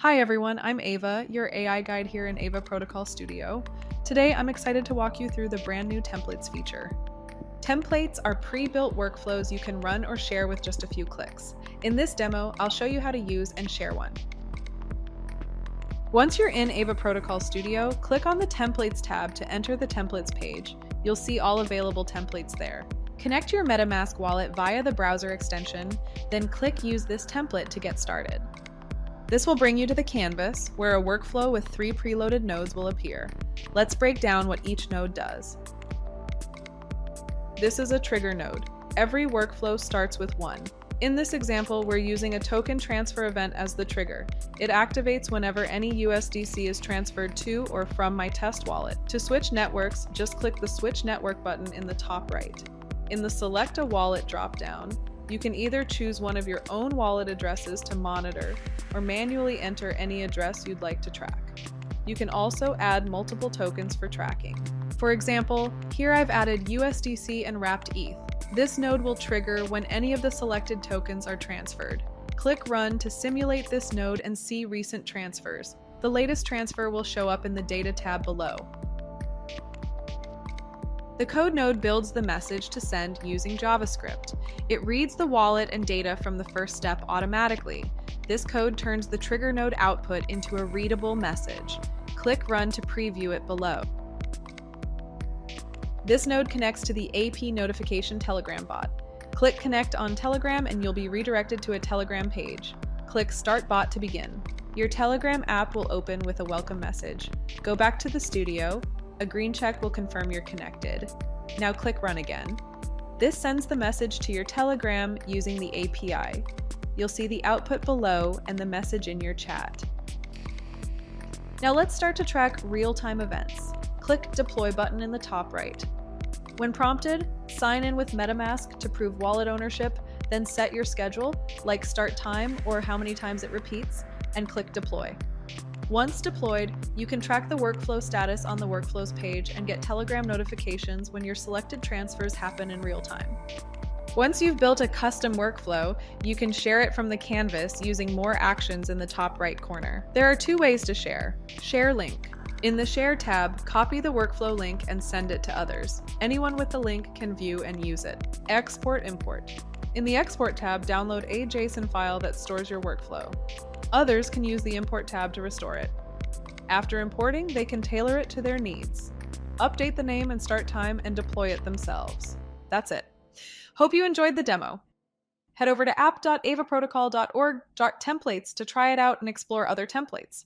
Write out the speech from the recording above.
Hi everyone, I'm Ava, your AI guide here in Ava Protocol Studio. Today I'm excited to walk you through the brand new templates feature. Templates are pre-built workflows you can run or share with just a few clicks. In this demo, I'll show you how to use and share one. Once you're in Ava Protocol Studio, click on the Templates tab to enter the Templates page. You'll see all available templates there. Connect your MetaMask wallet via the browser extension, then click Use this template to get started. This will bring you to the canvas, where a workflow with 3 preloaded nodes will appear. Let's break down what each node does. This is a trigger node. Every workflow starts with one. In this example, we're using a token transfer event as the trigger. It activates whenever any USDC is transferred to or from my test wallet. To switch networks, just click the Switch Network button in the top right. In the Select a Wallet dropdown, you can either choose one of your own wallet addresses to monitor or manually enter any address you'd like to track. You can also add multiple tokens for tracking. For example, here I've added USDC and wrapped ETH. This node will trigger when any of the selected tokens are transferred. Click Run to simulate this node and see recent transfers. The latest transfer will show up in the Data tab below. The code node builds the message to send using JavaScript. It reads the wallet and data from the first step automatically. This code turns the trigger node output into a readable message. Click Run to preview it below. This node connects to the AP notification Telegram bot. Click Connect on Telegram and you'll be redirected to a Telegram page. Click Start Bot to begin. Your Telegram app will open with a welcome message. Go back to the studio. A green check will confirm you're connected. Now click Run again. This sends the message to your Telegram using the API. You'll see the output below and the message in your chat. Now let's start to track real-time events. Click Deploy button in the top right. When prompted, sign in with MetaMask to prove wallet ownership, then set your schedule, like start time or how many times it repeats, and click Deploy. Once deployed, you can track the workflow status on the Workflows page and get Telegram notifications when your selected transfers happen in real time. Once you've built a custom workflow, you can share it from the canvas using more actions in the top right corner. There are 2 ways to share. Share link. In the Share tab, copy the workflow link and send it to others. Anyone with the link can view and use it. Export/import. In the Export tab, download a JSON file that stores your workflow. Others can use the Import tab to restore it. After importing, they can tailor it to their needs. Update the name and start time and deploy it themselves. That's it. Hope you enjoyed the demo. Head over to app.avaprotocol.org/templates to try it out and explore other templates.